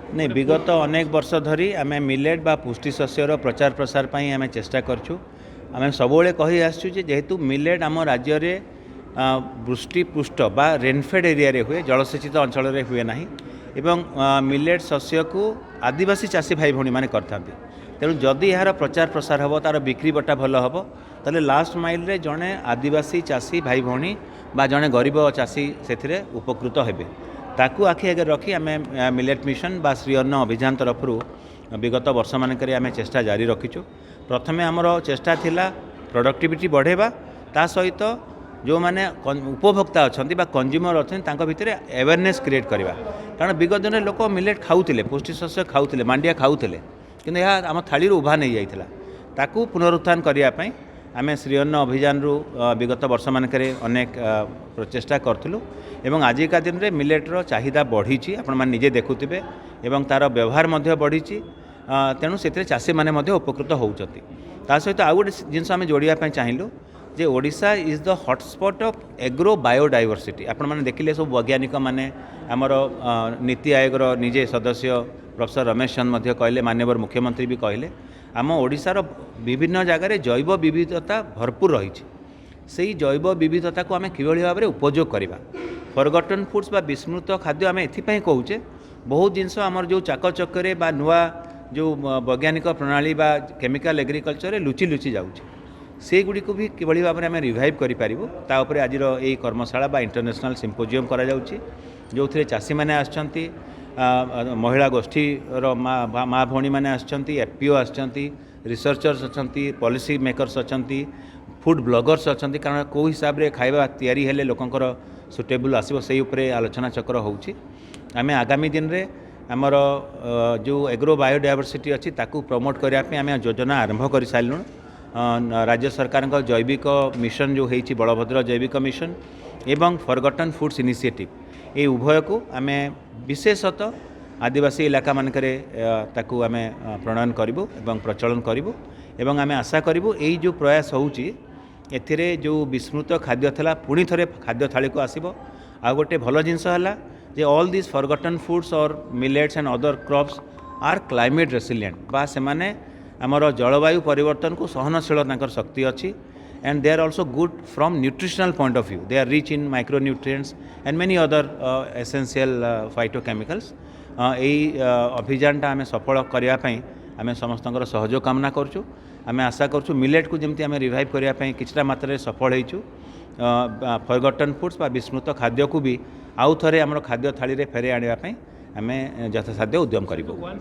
नहीं विगत अनेक वर्ष धरी आम मिलेट बा पुष्टि शस्यर प्रचार प्रसार पर आम चेष्टा करछु। आम सब कही आसु जेहेतु मिलेट आम राज्य में वृष्टिपृष्ठ बा रेनफेड एरिया रे हुए जलसेचित अंचल हुए ना एवं मिलेट शस्य को आदिवासी चाषी भाई भौणी मैंने करता तेणु जदि यार प्रचार प्रसार हम तार बिक्री बटा भल हम ताले लास्ट माइल रे जड़े आदिवासी चाषी भाई भौणी बा जड़े गरीब चाषी से उपकृत हेबे ताकू आखि आगे रखी आम मिलेट मिशन बा श्री अन्न अभियान तरफ विगत वर्ष मानक आम चेष्टा जारी रखीचु। प्रथमे आमर चेष्टा थिला प्रोडक्टिविटी बढ़ेबा ता सहित जो मैंने उपभोक्ता अच्छा कंज्यूमर अच्छा भितर अवेयरनेस क्रिएट करवा कारण विगत दिन लोक मिलेट खाऊले पुष्टि शस्य खाऊले मांडिया खाऊले कि आम थाली उभा नहीं जाइला ताकू पुनरुत्थान करने आम श्री अन्न अभियान विगत वर्ष मानक अनेक प्रचेषा करूँ एवं आजिका दिन में मिलेट्र चाहिदा बढ़ी आपण मैंने निजे देखुवे एवं तार व्यवहार बढ़ी तेणु से चाषी मैंने उपकृत होती सहित आउ गोटे जिनस आम जोड़ापी चाहिलु जे Odisha is the hotspot of agro biodiversity आपण मैंने देखिले सब वैज्ञानिक माने आमर नीति आयोग निजे सदस्य प्रोफेसर रमेश चंद कहले माननीय मुख्यमंत्री भी कहले आम ओडिशार विभिन्न जगार जैव विविधता भरपूर रही से जैव विविधता को आम किभली भाव में उपयोग करवा फॉरगॉटन फूड्स बा विस्मृत खाद्य आम एथिपाई कहूचे बहुत जिनस आमर जो चाकचक्रे बा नुआ जो वैज्ञानिक प्रणाली बा केमिकल एग्रीकल्चर लुचि लुचि जाऊँच से गुड़ी को भी किभली भाव में आम रिवाइव करें आज ये कर्मशाला बा इंटरनेशनल सिम्पोजियम करा जाउछि जो थे चाषी मैंने आसछंती महिला गोष्ठी माँ भौणी मैंने आसछंती एफपीओ आसछंती रिसर्चर्स अच्छी पॉलिसी मेकर्स अच्छी फूड ब्लॉगर्स अच्छी कारण कौ हिसाब से खाଇବା तैयारी हेले लोकंकर सुटेबल आसो से उपरे आलोचना चक्र होउछि आम आगामी दिन रे आमर जो एग्रो बायोडाइवर्सिटी अच्छी ताकू प्रमोट करने आम योजना आरंभ कर सारूँ राज्य सरकार का जैविक मिशन जो होती बलभद्र जैविक मिशन एवं फॉरगॉटन फूड्स इनिशिएटिव ये उभय को आम विशेषतः आदिवासी इलाका मानक ताकू आम प्रणयन करूँ एवं प्रचलन करूँ एवं आम आशा करूँ यही जो प्रयास होउछि एथिरे जो विस्मृत खाद्य था पुणी थे खाद्य थाली को आसब आ गोटे भल जिनस है जे ऑल दिस फॉरगॉटन फूड्स और millets and other crops are climate resilient बा से माने आमर जलवायु परिवर्तन को सहनशील तांकर शक्ति अच्छी and they are also good from nutritional point of view they are rich in micronutrients and many other essential phytochemicals यही अभियान आम सफल करने आम समस्त सहयोग कामना करूँ आम आशा करूँ मिलेट को जमी आम रिवाइव करने किछटा मात्रा सफल होइछु फॉरगॉटन फूड्स बा विस्मृत खाद्य को भी आउ थे आम खाद्य थाली रे फेरे आने आम यथासाध्य उद्यम करूँ।